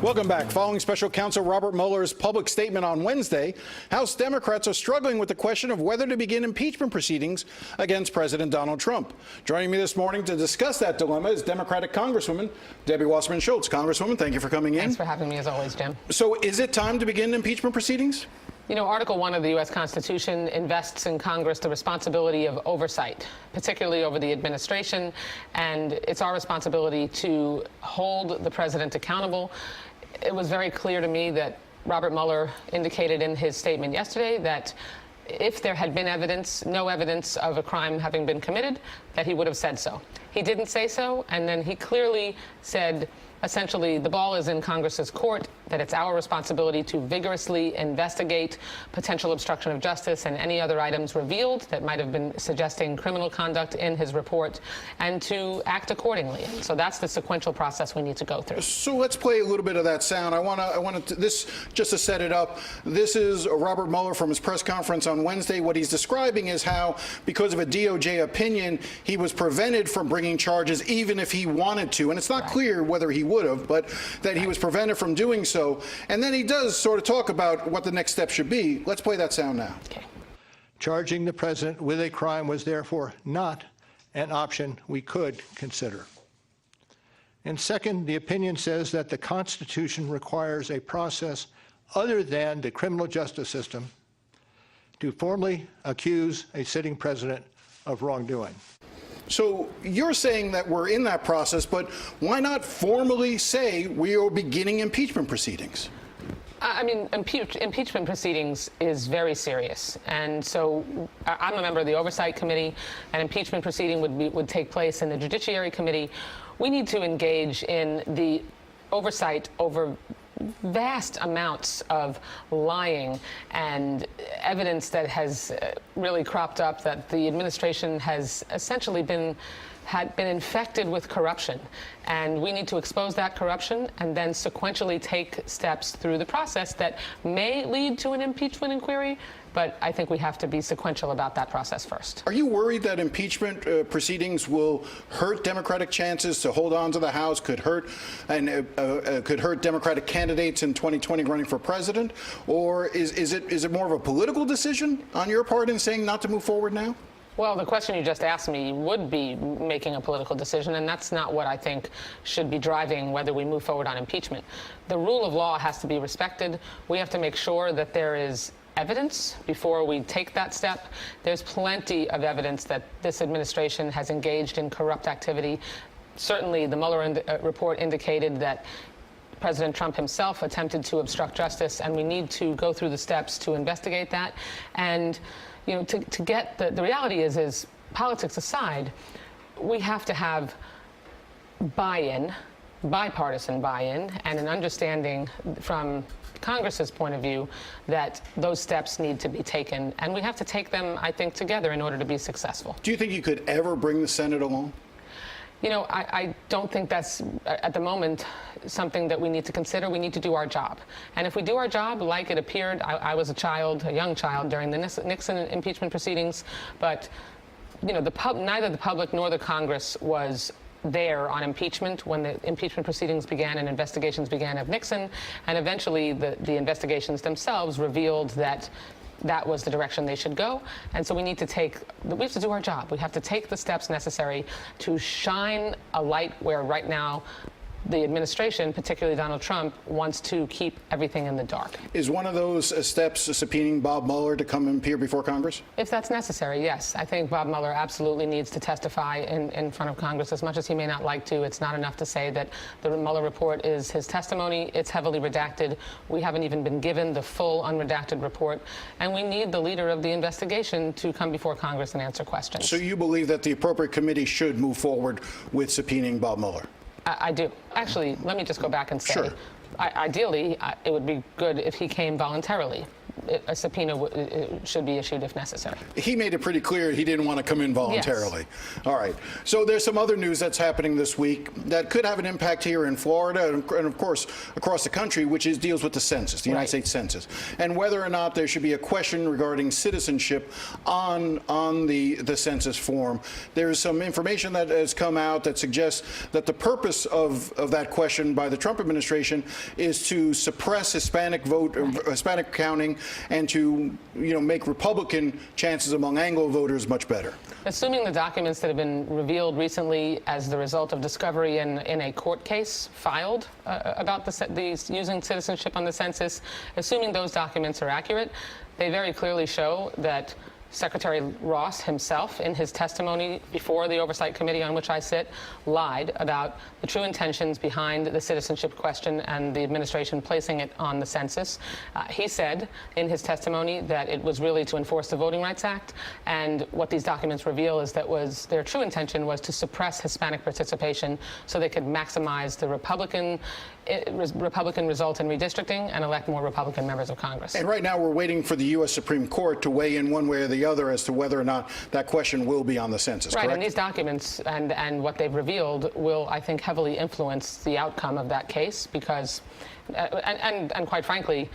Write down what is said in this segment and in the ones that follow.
Welcome back. Following Special Counsel Robert Mueller's public statement on Wednesday, House Democrats are struggling with the question of whether to begin impeachment proceedings against President Donald Trump. Joining me this morning to discuss that dilemma is Democratic Congresswoman Debbie Wasserman Schultz. Congresswoman, thank you for coming in. Thanks for having me, as always, Jim. So is it time to begin impeachment proceedings? You know, Article 1 of the U.S. Constitution invests in Congress the responsibility of oversight, particularly over the administration, and it's our responsibility to hold the president accountable. It was very clear to me that Robert Mueller indicated in his statement yesterday that if there had been evidence, no evidence of a crime having been committed, that he would have said so. He didn't say so, and then he clearly said, essentially, the ball is in Congress's court, that it's our responsibility to vigorously investigate potential obstruction of justice and any other items revealed that might have been suggesting criminal conduct in his report, and to act accordingly. So that's the sequential process we need to go through. So let's play a little bit of that sound. I want to this, just to set it up, this is Robert Mueller from his press conference on Wednesday. What he's describing is how, because of a DOJ opinion, he was prevented from bringing charges even if he wanted to. And it's not clear whether he would have, but that he was prevented from doing so. And then he does sort of talk about what the next step should be. Let's play that sound now. Okay. Charging the president with a crime was therefore not an option we could consider. And second, the opinion says that the Constitution requires a process other than the criminal justice system to formally accuse a sitting president of wrongdoing. So you're saying that we're in that process, but why not formally say we are beginning impeachment proceedings? I mean, impeachment proceedings is very serious, and so I'm a member of the Oversight Committee. An impeachment proceeding would take place in the Judiciary Committee. We need to engage in the oversight over vast amounts of lying and evidence that has really cropped up, that the administration has essentially been infected with corruption. And we need to expose that corruption and then sequentially take steps through the process that may lead to an impeachment inquiry, but I think we have to be sequential about that process first. Are you worried that impeachment proceedings will hurt Democratic chances to hold on to the House, could hurt Democratic candidates in 2020 running for president? Or is it more of a political decision on your part in saying not to move forward now? Well, the question you just asked me would be making a political decision, and that's not what I think should be driving whether we move forward on impeachment. The rule of law has to be respected. We have to make sure that there is evidence before we take that step. There's plenty of evidence that this administration has engaged in corrupt activity. Certainly, the Mueller report indicated that President Trump himself attempted to obstruct justice, and we need to go through the steps to investigate that. And you know, to get the reality is politics aside, we have to have buy-in, bipartisan buy-in, and an understanding from Congress's point of view that those steps need to be taken. And we have to take them, I think, together in order to be successful. Do you think you could ever bring the Senate along? You know, I don't think that's, at the moment, something that we need to consider. We need to do our job. And if we do our job like it appeared, I was a young child during the Nixon impeachment proceedings, but, you know, neither the public nor the Congress was there on impeachment when the impeachment proceedings began and investigations began of Nixon, and eventually the investigations themselves revealed that that was the direction they should go. And so we have to do our job. We have to take the steps necessary to shine a light where right now the administration, particularly Donald Trump, wants to keep everything in the dark. Is one of those steps subpoenaing Bob Mueller to come and appear before Congress? If that's necessary, yes. I think Bob Mueller absolutely needs to testify in front of Congress. As much as he may not like to, it's not enough to say that the Mueller report is his testimony. It's heavily redacted. We haven't even been given the full unredacted report. And we need the leader of the investigation to come before Congress and answer questions. So you believe that the appropriate committee should move forward with subpoenaing Bob Mueller? I do. Actually, let me just go back and say, sure. Ideally, it would be good if he came voluntarily. a subpoena should be issued if necessary. He made it pretty clear he didn't want to come in voluntarily. Yes. All right. So there's some other news that's happening this week that could have an impact here in Florida and of course across the country, which deals with the census, the United States Census, and whether or not there should be a question regarding citizenship on the census form. There's some information that has come out that suggests that the purpose of that question by the Trump administration is to suppress Hispanic Hispanic counting and to make Republican chances among Anglo voters much better. Assuming the documents that have been revealed recently as the result of discovery in a court case filed about these using citizenship on the census, assuming those documents are accurate, they very clearly show that Secretary Ross himself, in his testimony before the Oversight Committee on which I sit, lied about the true intentions behind the citizenship question and the administration placing it on the census. He said in his testimony that it was really to enforce the Voting Rights Act, and what these documents reveal is that their true intention was to suppress Hispanic participation so they could maximize the Republican result in redistricting and elect more Republican members of Congress. And right now we're waiting for the U.S. Supreme Court to weigh in one way or the other as to whether or not that question will be on the census, right, correct? And these documents and what they've revealed will, I think, heavily influence the outcome of that case because, and quite frankly,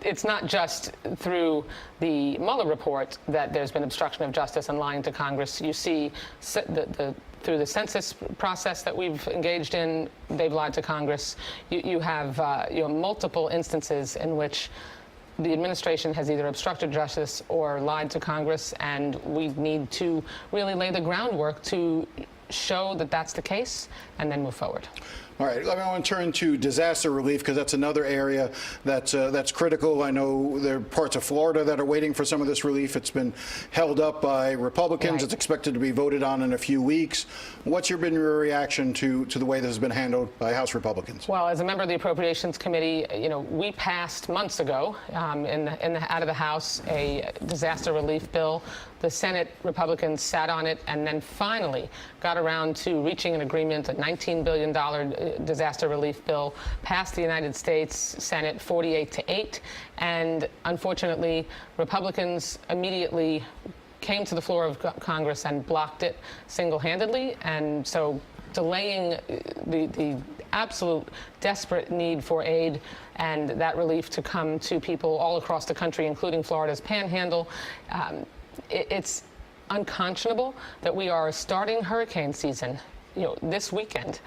it's not just through the Mueller report that there's been obstruction of justice and lying to Congress. You see through the census process that we've engaged in, they've lied to Congress. You have multiple instances in which the administration has either obstructed justice or lied to Congress, and we need to really lay the groundwork to show that that's the case and then move forward. All right, I want to turn to disaster relief because that's another area that's critical. I know there are parts of Florida that are waiting for some of this relief. It's been held up by Republicans. Right. It's expected to be voted on in a few weeks. What's been your reaction to the way this has been handled by House Republicans? Well, as a member of the Appropriations Committee, we passed months ago out of the House a disaster relief bill. The Senate Republicans sat on it and then finally got around to reaching an agreement, a $19 billion disaster relief bill, passed the United States Senate 48-8. And unfortunately, Republicans immediately came to the floor of Congress and blocked it single-handedly. And so delaying the absolute desperate need for aid and that relief to come to people all across the country, including Florida's Panhandle. It's unconscionable that we are starting hurricane season, this weekend.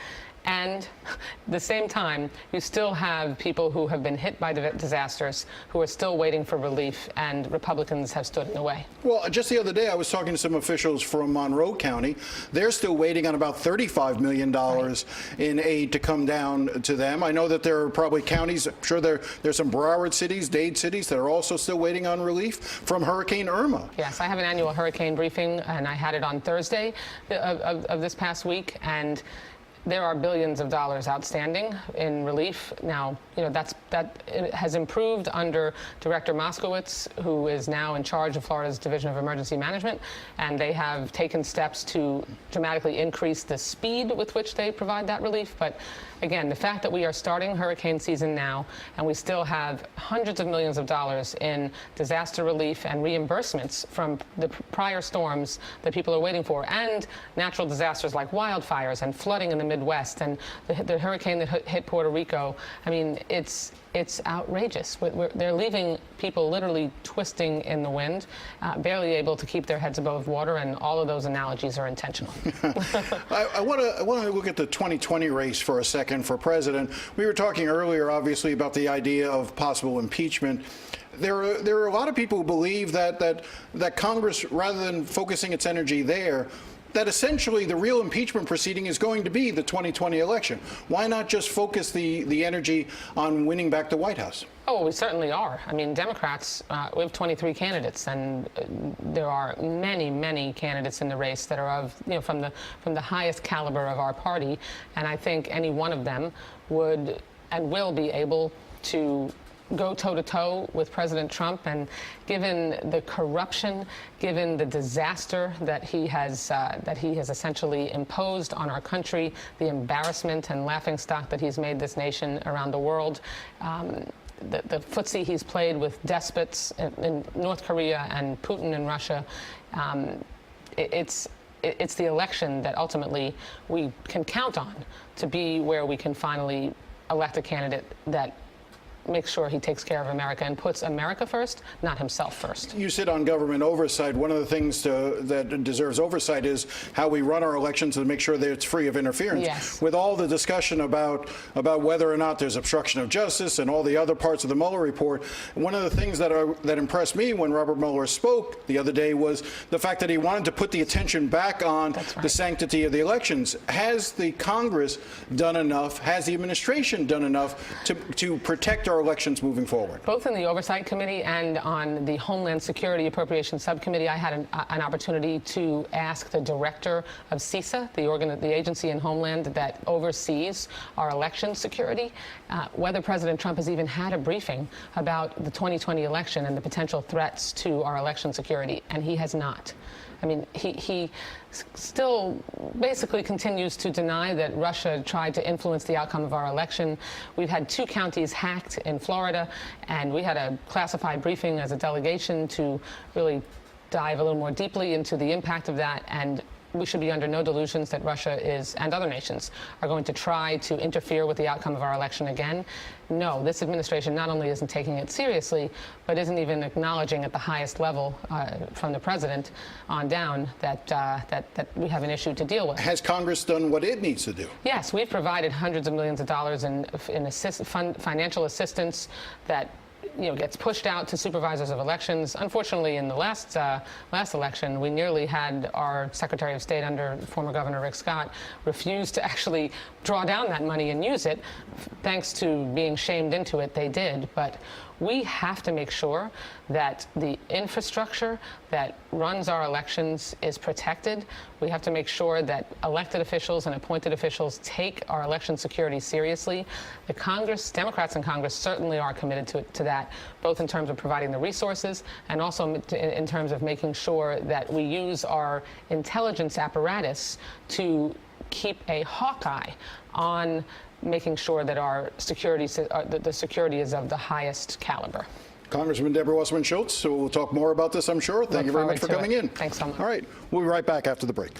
And at the same time, you still have people who have been hit by the disasters who are still waiting for relief, and Republicans have stood in the way. Well, just the other day, I was talking to some officials from Monroe County. They're still waiting on about $35 million in aid to come down to them. I know that there are probably counties, I'm sure there's some Broward cities, Dade cities, that are also still waiting on relief from Hurricane Irma. Yes, I have an annual hurricane briefing, and I had it on Thursday of this past week, and there are billions of dollars outstanding in relief. Now, that has improved under Director Moskowitz, who is now in charge of Florida's Division of Emergency Management, and they have taken steps to dramatically increase the speed with which they provide that relief. But again, the fact that we are starting hurricane season now and we still have hundreds of millions of dollars in disaster relief and reimbursements from the prior storms that people are waiting for, and natural disasters like wildfires and flooding in the Midwest and the hurricane that hit Puerto Rico. I mean, it's outrageous. They're leaving people literally twisting in the wind, barely able to keep their heads above water, and all of those analogies are intentional. I want to look at the 2020 race for a second for president. We were talking earlier, obviously, about the idea of possible impeachment. There are a lot of people who believe that Congress, rather than focusing its energy there, that essentially the real impeachment proceeding is going to be the 2020 election. Why not just focus the energy on winning back the White House? Oh, we certainly are. I mean, Democrats, we have 23 candidates, and there are many, many candidates in the race that are from the highest caliber of our party, and I think any one of them would and will be able to go toe-to-toe with President Trump. And given the corruption, given the disaster that he has essentially imposed on our country, the embarrassment and laughingstock that he's made this nation around the world, the footsie he's played with despots in North Korea and Putin in Russia. It's the election that ultimately we can count on to be where we can finally elect a candidate that makes sure he takes care of America and puts America first, not himself first. You sit on government oversight. One of the things that deserves oversight is how we run our elections to make sure that it's free of interference. Yes. With all the discussion about whether or not there's obstruction of justice and all the other parts of the Mueller report, one of the things that impressed me when Robert Mueller spoke the other day was the fact that he wanted to put the attention back on the sanctity of the elections. Has the Congress done enough? Has the administration done enough to protect our elections moving forward? Both in the Oversight Committee and on the Homeland Security Appropriations Subcommittee, I had an opportunity to ask the director of CISA, the agency in Homeland that oversees our election security, whether President Trump has even had a briefing about the 2020 election and the potential threats to our election security, and he has not. I mean, he still basically continues to deny that Russia tried to influence the outcome of our election. We've had 2 counties hacked in Florida, and we had a classified briefing as a delegation to really dive a little more deeply into the impact of that. And we should be under no delusions that Russia and other nations are going to try to interfere with the outcome of our election again. No, this administration not only isn't taking it seriously, but isn't even acknowledging at the highest level from the president on down that we have an issue to deal with. Has Congress done what it needs to do? Yes, we've provided hundreds of millions of dollars in financial assistance that gets pushed out to supervisors of elections. Unfortunately, in the last election, we nearly had our Secretary of State under former Governor Rick Scott refuse to actually draw down that money and use it. Thanks to being shamed into it, they did. But we have to make sure that the infrastructure that runs our elections is protected. We have to make sure that elected officials and appointed officials take our election security seriously. The Congress, Democrats in Congress certainly are committed to that, both in terms of providing the resources and also in terms of making sure that we use our intelligence apparatus to keep a hawk eye on making sure that our security, the security is of the highest caliber. Congressman Deborah Wasserman Schultz, so we'll talk more about this, I'm sure. Thank you very much for coming in. Thanks so much. All right, we'll be right back after the break.